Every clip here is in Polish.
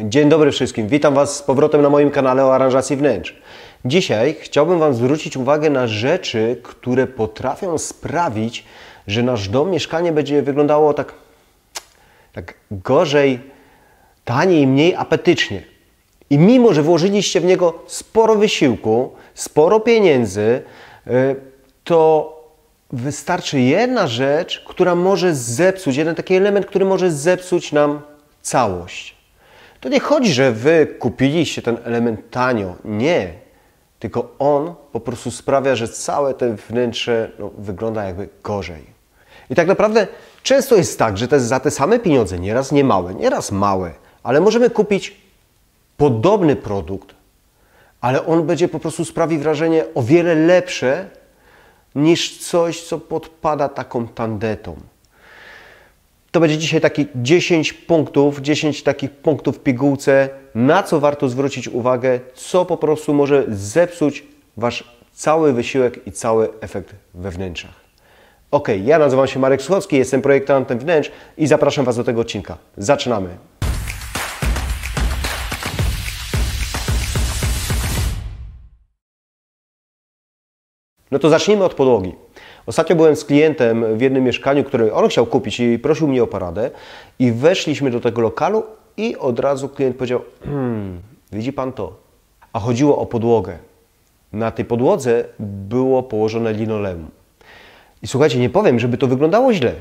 Dzień dobry wszystkim, witam Was z powrotem na moim kanale o aranżacji wnętrz. Dzisiaj chciałbym Wam zwrócić uwagę na rzeczy, które potrafią sprawić, że nasz dom, mieszkanie będzie wyglądało tak gorzej, taniej, mniej apetycznie. I mimo, że włożyliście w niego sporo wysiłku, sporo pieniędzy, to wystarczy jedna rzecz, która może zepsuć, jeden taki element, który może zepsuć nam całość. To nie chodzi, że Wy kupiliście ten element tanio. Nie. Tylko on po prostu sprawia, że całe te wnętrze wygląda jakby gorzej. I tak naprawdę często jest tak, że za te same pieniądze, nieraz niemałe, nieraz małe, ale możemy kupić podobny produkt, ale on będzie po prostu sprawi wrażenie o wiele lepsze niż coś, co podpada taką tandetą. To będzie dzisiaj taki 10 punktów, 10 takich punktów w pigułce, na co warto zwrócić uwagę, co po prostu może zepsuć Wasz cały wysiłek i cały efekt we wnętrzach. Ok, ja nazywam się Marek Suchocki, jestem projektantem wnętrz i zapraszam Was do tego odcinka. Zaczynamy! No to zacznijmy od podłogi. Ostatnio byłem z klientem w jednym mieszkaniu, które on chciał kupić i prosił mnie o poradę. I weszliśmy do tego lokalu i od razu klient powiedział, widzi Pan to? A chodziło o podłogę. Na tej podłodze było położone linoleum. I słuchajcie, nie powiem, żeby to wyglądało źle,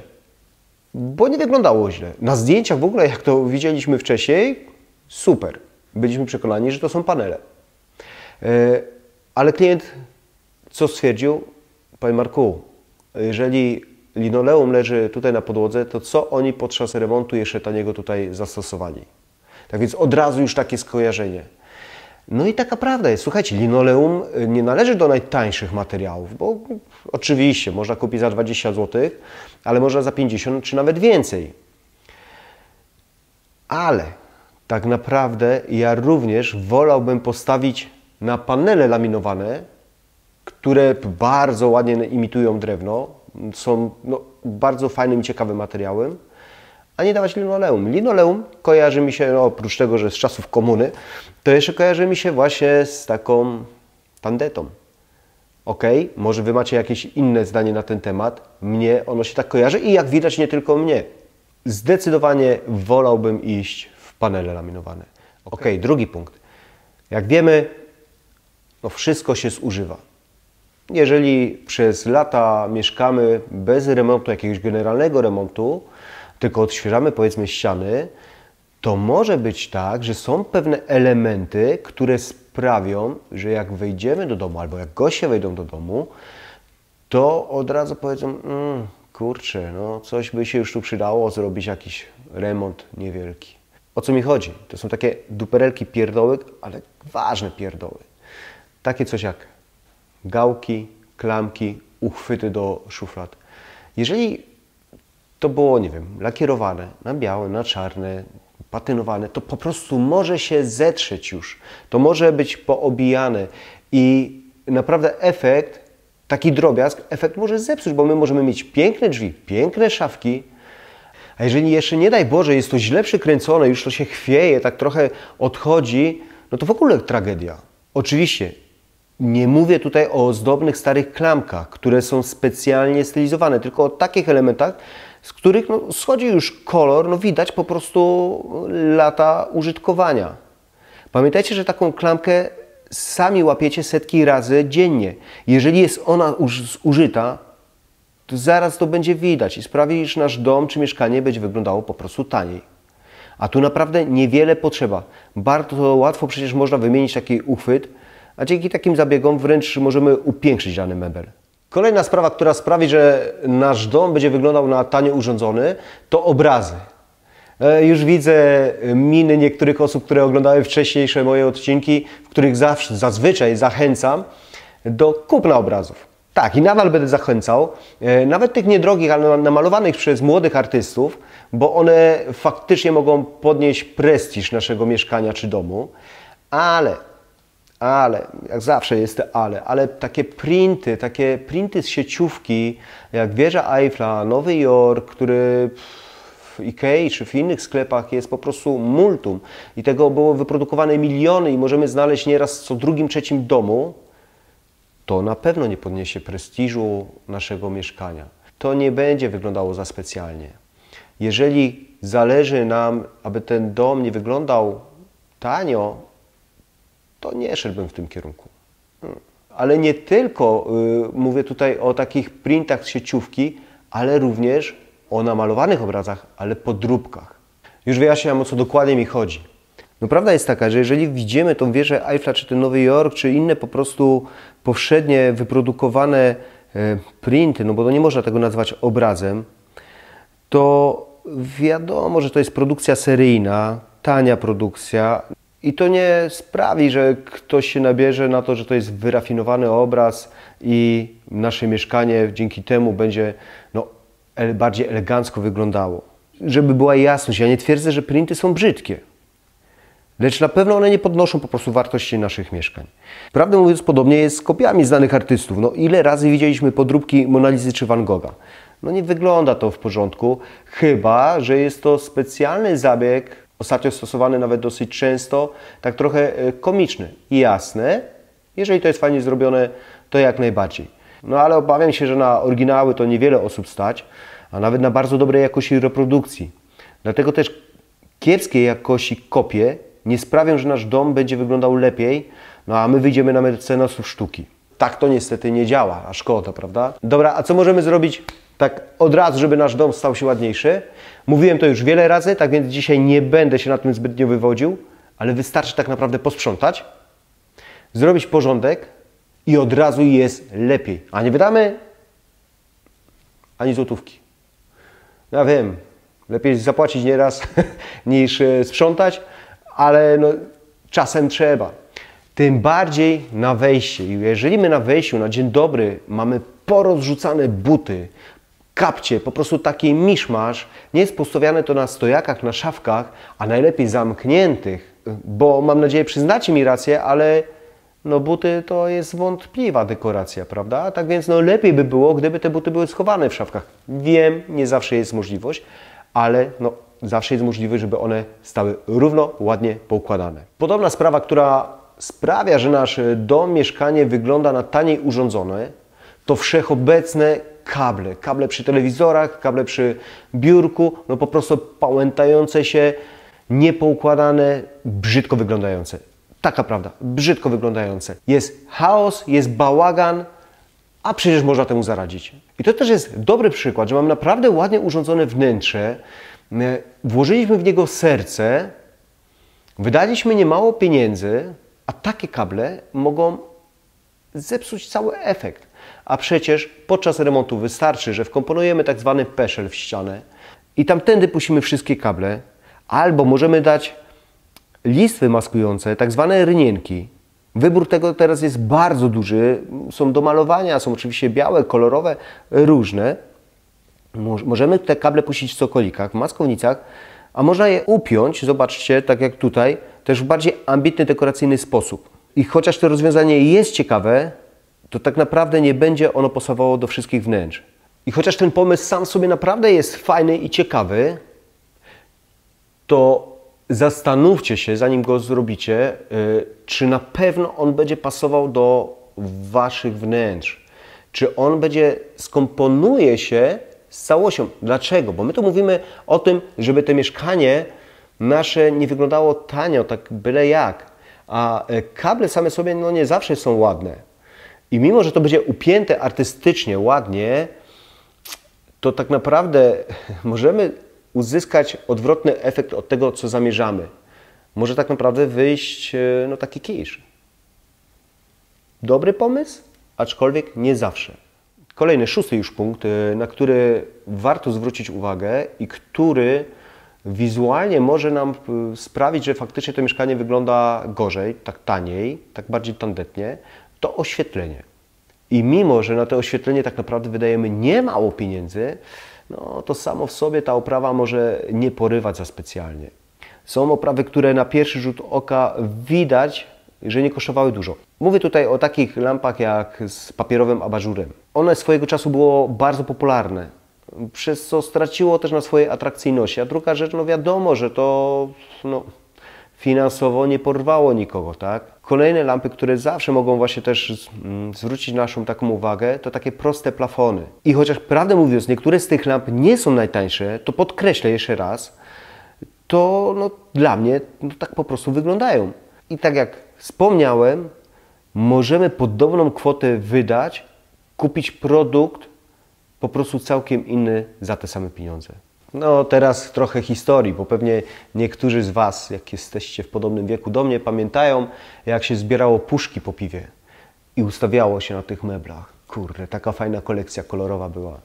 bo nie wyglądało źle. Na zdjęciach w ogóle, jak to widzieliśmy wcześniej, super. Byliśmy przekonani, że to są panele. Ale klient co stwierdził? Panie Marku, jeżeli linoleum leży tutaj na podłodze, to co oni podczas remontu jeszcze taniego tutaj zastosowali? Tak więc od razu już takie skojarzenie. No i taka prawda jest. Słuchajcie, linoleum nie należy do najtańszych materiałów, bo oczywiście można kupić za 20 zł, ale można za 50 czy nawet więcej. Ale tak naprawdę ja również wolałbym postawić na panele laminowane, które bardzo ładnie imitują drewno, są bardzo fajnym i ciekawym materiałem, a nie dawać linoleum. Linoleum kojarzy mi się, oprócz tego, że z czasów komuny, to jeszcze kojarzy mi się właśnie z taką tandetą. Ok, może Wy macie jakieś inne zdanie na ten temat, mnie ono się tak kojarzy i jak widać nie tylko mnie. Zdecydowanie wolałbym iść w panele laminowane. Ok, drugi punkt. Jak wiemy, wszystko się zużywa. Jeżeli przez lata mieszkamy bez remontu, jakiegoś generalnego remontu, tylko odświeżamy powiedzmy ściany, to może być tak, że są pewne elementy, które sprawią, że jak wejdziemy do domu albo jak goście wejdą do domu, to od razu powiedzą, kurczę, coś by się już tu przydało zrobić, jakiś remont niewielki. O co mi chodzi? To są takie duperelki pierdoły, ale ważne pierdoły. Takie coś jak gałki, klamki, uchwyty do szuflad. Jeżeli to było, nie wiem, lakierowane na białe, na czarne, patynowane, to po prostu może się zetrzeć już. To może być poobijane i naprawdę efekt, taki drobiazg, efekt może zepsuć, bo my możemy mieć piękne drzwi, piękne szafki, a jeżeli jeszcze, nie daj Boże, jest to źle przykręcone, już to się chwieje, tak trochę odchodzi, no to w ogóle tragedia. Oczywiście nie mówię tutaj o ozdobnych starych klamkach, które są specjalnie stylizowane, tylko o takich elementach, z których schodzi już kolor, widać po prostu lata użytkowania. Pamiętajcie, że taką klamkę sami łapiecie setki razy dziennie. Jeżeli jest ona zużyta, to zaraz to będzie widać i sprawi, że nasz dom czy mieszkanie będzie wyglądało po prostu taniej. A tu naprawdę niewiele potrzeba. Bardzo łatwo przecież można wymienić taki uchwyt, a dzięki takim zabiegom wręcz możemy upiększyć dany mebel. Kolejna sprawa, która sprawi, że nasz dom będzie wyglądał na tanio urządzony, to obrazy. Już widzę miny niektórych osób, które oglądały wcześniejsze moje odcinki, w których zazwyczaj zachęcam do kupna obrazów. Tak, i nadal będę zachęcał, nawet tych niedrogich, ale namalowanych przez młodych artystów, bo one faktycznie mogą podnieść prestiż naszego mieszkania czy domu, ale, jak zawsze jest to ale takie printy z sieciówki, jak wieża Eiffla, Nowy Jork, który w Ikei czy w innych sklepach jest po prostu multum i tego było wyprodukowane miliony i możemy znaleźć nieraz co drugim, trzecim domu, to na pewno nie podniesie prestiżu naszego mieszkania. To nie będzie wyglądało za specjalnie. Jeżeli zależy nam, aby ten dom nie wyglądał tanio, to nie szedłbym w tym kierunku. Ale nie tylko mówię tutaj o takich printach z sieciówki, ale również o namalowanych obrazach, ale podróbkach. Już wyjaśniam, o co dokładnie mi chodzi. No prawda jest taka, że jeżeli widzimy tą wieżę Eiffla, czy ten Nowy Jork, czy inne po prostu powszednie wyprodukowane printy, no bo to nie można tego nazwać obrazem, to wiadomo, że to jest produkcja seryjna, tania produkcja i to nie sprawi, że ktoś się nabierze na to, że to jest wyrafinowany obraz i nasze mieszkanie dzięki temu będzie bardziej elegancko wyglądało. Żeby była jasność, ja nie twierdzę, że printy są brzydkie, lecz na pewno one nie podnoszą po prostu wartości naszych mieszkań. Prawdę mówiąc, podobnie jest z kopiami znanych artystów. No, ile razy widzieliśmy podróbki Mona Lisy czy Van Gogha? No nie wygląda to w porządku, chyba że jest to specjalny zabieg, ostatnio stosowany nawet dosyć często, tak trochę komiczny. I jasne, jeżeli to jest fajnie zrobione, to jak najbardziej. No ale obawiam się, że na oryginały to niewiele osób stać, a nawet na bardzo dobrej jakości reprodukcji. Dlatego też kiepskiej jakości kopie nie sprawią, że nasz dom będzie wyglądał lepiej, no a my wyjdziemy na mecenasów sztuki. Tak to niestety nie działa, a szkoda, prawda? Dobra, a co możemy zrobić tak od razu, żeby nasz dom stał się ładniejszy? Mówiłem to już wiele razy, tak więc dzisiaj nie będę się na tym zbytnio wywodził, ale wystarczy tak naprawdę posprzątać, zrobić porządek i od razu jest lepiej. A nie wydamy ani złotówki. Ja wiem, lepiej zapłacić nieraz niż sprzątać, ale no, czasem trzeba. Tym bardziej na wejście. I jeżeli my na wejściu, na dzień dobry mamy porozrzucane buty, kapcie, po prostu taki miszmasz, nie jest postawiane to na stojakach, na szafkach, a najlepiej zamkniętych, bo mam nadzieję przyznacie mi rację, ale no buty to jest wątpliwa dekoracja, prawda? Tak więc no lepiej by było, gdyby te buty były schowane w szafkach. Wiem, nie zawsze jest możliwość, ale no zawsze jest możliwość, żeby one stały równo, ładnie poukładane. Podobna sprawa, która sprawia, że nasz dom, mieszkanie wygląda na taniej urządzone, to wszechobecne kable. Kable przy telewizorach, kable przy biurku, no po prostu pałętające się, niepoukładane, brzydko wyglądające. Taka prawda, brzydko wyglądające. Jest chaos, jest bałagan, a przecież można temu zaradzić. I to też jest dobry przykład, że mam naprawdę ładnie urządzone wnętrze, włożyliśmy w niego serce, wydaliśmy niemało pieniędzy, a takie kable mogą zepsuć cały efekt. A przecież podczas remontu wystarczy, że wkomponujemy tak zwany peszel w ścianę i tamtędy puścimy wszystkie kable, albo możemy dać listwy maskujące, tak zwane rynienki. Wybór tego teraz jest bardzo duży, są do malowania, są oczywiście białe, kolorowe, różne. Możemy te kable puścić w sokolikach, w maskownicach, a można je upiąć, zobaczcie, tak jak tutaj, też w bardziej ambitny, dekoracyjny sposób. I chociaż to rozwiązanie jest ciekawe, to tak naprawdę nie będzie ono pasowało do wszystkich wnętrz. I chociaż ten pomysł sam sobie naprawdę jest fajny i ciekawy, to zastanówcie się, zanim go zrobicie, czy na pewno on będzie pasował do waszych wnętrz. Czy on skomponuje się z całością. Dlaczego? Bo my tu mówimy o tym, żeby to mieszkanie nasze nie wyglądało tanio, tak byle jak. A kable same sobie no nie zawsze są ładne. I mimo, że to będzie upięte artystycznie, ładnie, to tak naprawdę możemy uzyskać odwrotny efekt od tego, co zamierzamy. Może tak naprawdę wyjść no, taki kisz. Dobry pomysł, aczkolwiek nie zawsze. Kolejny, szósty już punkt, na który warto zwrócić uwagę i który wizualnie może nam sprawić, że faktycznie to mieszkanie wygląda gorzej, tak taniej, tak bardziej tandetnie, to oświetlenie. I mimo, że na to oświetlenie tak naprawdę wydajemy niemało pieniędzy, no to samo w sobie ta oprawa może nie porywać za specjalnie. Są oprawy, które na pierwszy rzut oka widać, że nie kosztowały dużo. Mówię tutaj o takich lampach jak z papierowym abażurem. One swojego czasu było bardzo popularne. przez co straciło też na swojej atrakcyjności. A druga rzecz, no wiadomo, że to finansowo nie porwało nikogo, tak? Kolejne lampy, które zawsze mogą właśnie też zwrócić naszą taką uwagę, to takie proste plafony. I chociaż prawdę mówiąc, niektóre z tych lamp nie są najtańsze, to podkreślę jeszcze raz, to dla mnie tak po prostu wyglądają. I tak jak wspomniałem, możemy podobną kwotę wydać, kupić produkt po prostu całkiem inny za te same pieniądze. No teraz trochę historii, bo pewnie niektórzy z Was, jak jesteście w podobnym wieku do mnie, pamiętają, jak się zbierało puszki po piwie i ustawiało się na tych meblach. Kurde, taka fajna kolekcja kolorowa była.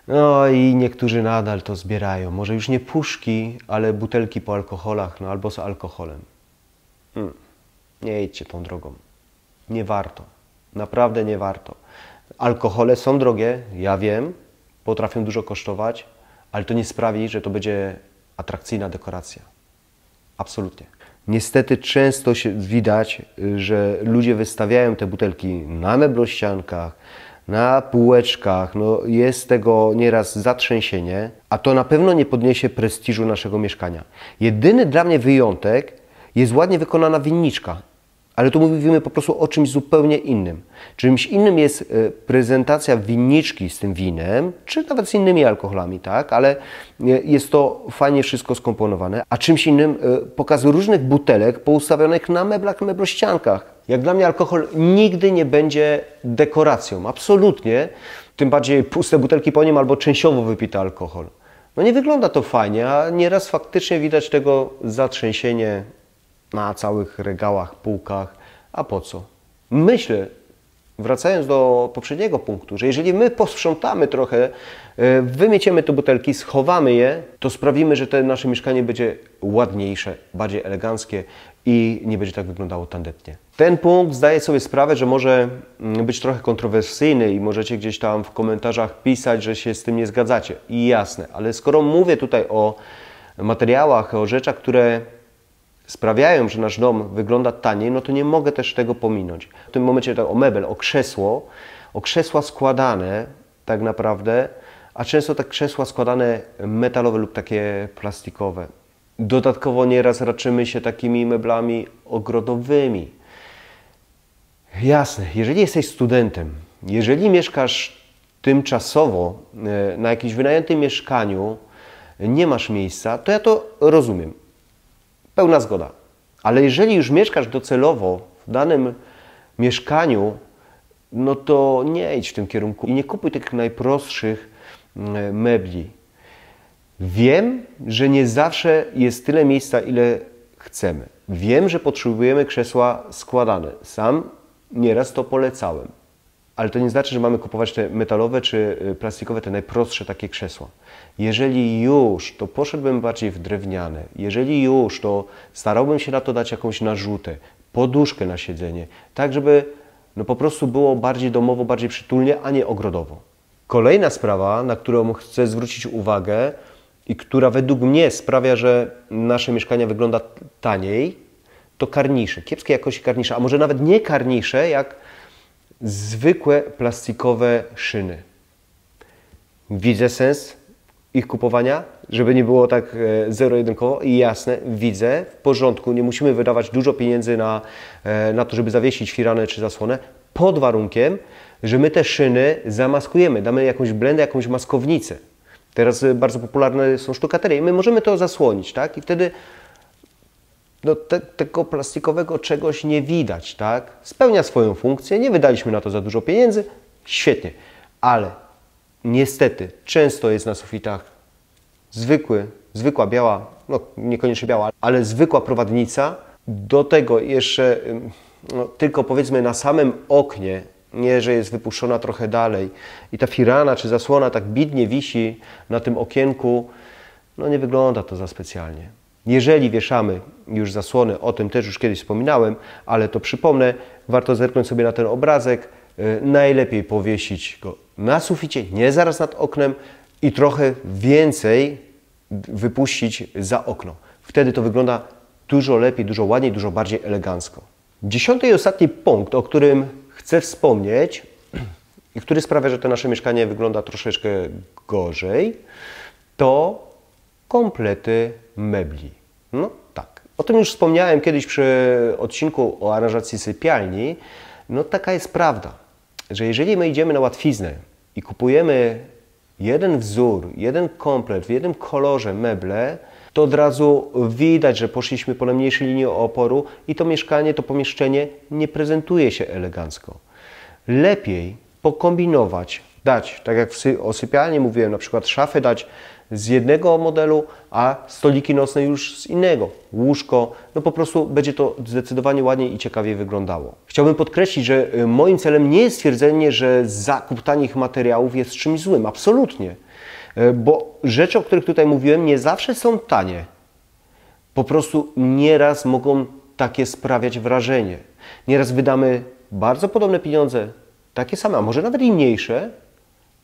No i niektórzy nadal to zbierają. Może już nie puszki, ale butelki po alkoholach, albo z alkoholem. Nie idźcie tą drogą. Nie warto. Naprawdę nie warto. Alkohole są drogie, ja wiem, potrafią dużo kosztować, ale to nie sprawi, że to będzie atrakcyjna dekoracja. Absolutnie. Niestety często się widać, że ludzie wystawiają te butelki na meblościankach, na półeczkach. Jest tego nieraz zatrzęsienie, a to na pewno nie podniesie prestiżu naszego mieszkania. Jedyny dla mnie wyjątek jest ładnie wykonana winniczka. Ale tu mówimy po prostu o czymś zupełnie innym. Czymś innym jest prezentacja winniczki z tym winem, czy nawet z innymi alkoholami, tak? Ale jest to fajnie wszystko skomponowane. A czymś innym pokaz różnych butelek poustawionych na meblach, meblościankach. Jak dla mnie alkohol nigdy nie będzie dekoracją. Absolutnie. Tym bardziej puste butelki po nim albo częściowo wypity alkohol. Nie wygląda to fajnie, a nieraz faktycznie widać tego zatrzęsienie na całych regałach, półkach. A po co? Myślę, wracając do poprzedniego punktu, że jeżeli my posprzątamy trochę, wymieciemy te butelki, schowamy je, to sprawimy, że to nasze mieszkanie będzie ładniejsze, bardziej eleganckie i nie będzie tak wyglądało tandetnie. Ten punkt zdaję sobie sprawę, że może być trochę kontrowersyjny i możecie gdzieś tam w komentarzach pisać, że się z tym nie zgadzacie. I jasne, ale skoro mówię tutaj o materiałach, o rzeczach, które sprawiają, że nasz dom wygląda taniej, to nie mogę też tego pominąć. W tym momencie o mebel, o krzesła składane tak naprawdę, a często te krzesła składane metalowe lub takie plastikowe. Dodatkowo nieraz raczymy się takimi meblami ogrodowymi. Jasne, jeżeli jesteś studentem, jeżeli mieszkasz tymczasowo na jakimś wynajętym mieszkaniu, nie masz miejsca, to ja to rozumiem. Pełna zgoda. Ale jeżeli już mieszkasz docelowo w danym mieszkaniu, to nie idź w tym kierunku i nie kupuj tych najprostszych mebli. Wiem, że nie zawsze jest tyle miejsca, ile chcemy. Wiem, że potrzebujemy krzesła składane. Sam nieraz to polecałem. Ale to nie znaczy, że mamy kupować te metalowe czy plastikowe, te najprostsze takie krzesła. Jeżeli już, to poszedłbym bardziej w drewniane. Jeżeli już, to starałbym się na to dać jakąś narzutę, poduszkę na siedzenie, tak żeby po prostu było bardziej domowo, bardziej przytulnie, a nie ogrodowo. Kolejna sprawa, na którą chcę zwrócić uwagę i która według mnie sprawia, że nasze mieszkanie wygląda taniej, to karnisze, kiepskiej jakości karnisze, a może nawet nie karnisze, jak zwykłe plastikowe szyny. Widzę sens ich kupowania, żeby nie było tak zero-jedynkowo i jasne, widzę, w porządku, nie musimy wydawać dużo pieniędzy na to, żeby zawiesić firanę czy zasłonę, pod warunkiem, że my te szyny zamaskujemy, damy jakąś blendę, jakąś maskownicę. Teraz bardzo popularne są sztukaterie i my możemy to zasłonić, tak? I wtedy tego plastikowego czegoś nie widać, tak? Spełnia swoją funkcję, nie wydaliśmy na to za dużo pieniędzy, świetnie, ale niestety często jest na sufitach zwykła biała, niekoniecznie biała, ale zwykła prowadnica, do tego jeszcze tylko powiedzmy na samym oknie, nie, że jest wypuszczona trochę dalej i ta firana czy zasłona tak bidnie wisi na tym okienku, nie wygląda to za specjalnie. Jeżeli wieszamy już zasłony, o tym też już kiedyś wspominałem, ale to przypomnę, warto zerknąć sobie na ten obrazek, najlepiej powiesić go na suficie, nie zaraz nad oknem i trochę więcej wypuścić za okno. Wtedy to wygląda dużo lepiej, dużo ładniej, dużo bardziej elegancko. 10. i ostatni punkt, o którym chcę wspomnieć, i który sprawia, że to nasze mieszkanie wygląda troszeczkę gorzej, to komplety mebli. No tak. O tym już wspomniałem kiedyś przy odcinku o aranżacji sypialni. No taka jest prawda, że jeżeli my idziemy na łatwiznę i kupujemy jeden wzór, jeden komplet, w jednym kolorze meble, to od razu widać, że poszliśmy po najmniejszej linii oporu i to mieszkanie, to pomieszczenie nie prezentuje się elegancko. Lepiej pokombinować, dać, tak jak o sypialni mówiłem, na przykład szafę dać z jednego modelu, a stoliki nocne już z innego. Łóżko, no po prostu będzie to zdecydowanie ładniej i ciekawiej wyglądało. Chciałbym podkreślić, że moim celem nie jest stwierdzenie, że zakup tanich materiałów jest czymś złym. Absolutnie. Bo rzeczy, o których tutaj mówiłem, nie zawsze są tanie. Po prostu nieraz mogą takie sprawiać wrażenie. Nieraz wydamy bardzo podobne pieniądze, takie same, a może nawet i mniejsze,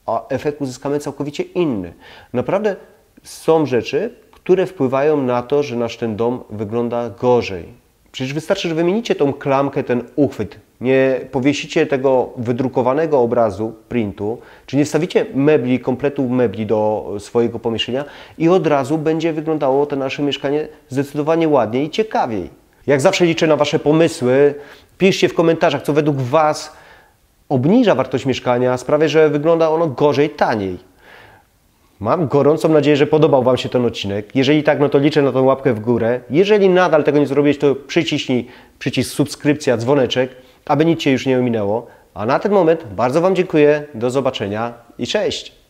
a efekt uzyskamy całkowicie inny. Naprawdę są rzeczy, które wpływają na to, że nasz ten dom wygląda gorzej. Przecież wystarczy, że wymienicie tą klamkę, ten uchwyt, nie powiesicie tego wydrukowanego obrazu, printu, czy nie wstawicie mebli, kompletu mebli do swojego pomieszczenia i od razu będzie wyglądało to nasze mieszkanie zdecydowanie ładniej i ciekawiej. Jak zawsze liczę na Wasze pomysły. Piszcie w komentarzach, co według Was obniża wartość mieszkania, sprawia, że wygląda ono gorzej, taniej. Mam gorącą nadzieję, że podobał Wam się ten odcinek. Jeżeli tak, no to liczę na tą łapkę w górę. Jeżeli nadal tego nie zrobiłeś, to przyciśnij przycisk subskrypcja, dzwoneczek, aby nic Cię już nie ominęło. A na ten moment bardzo Wam dziękuję, do zobaczenia i cześć!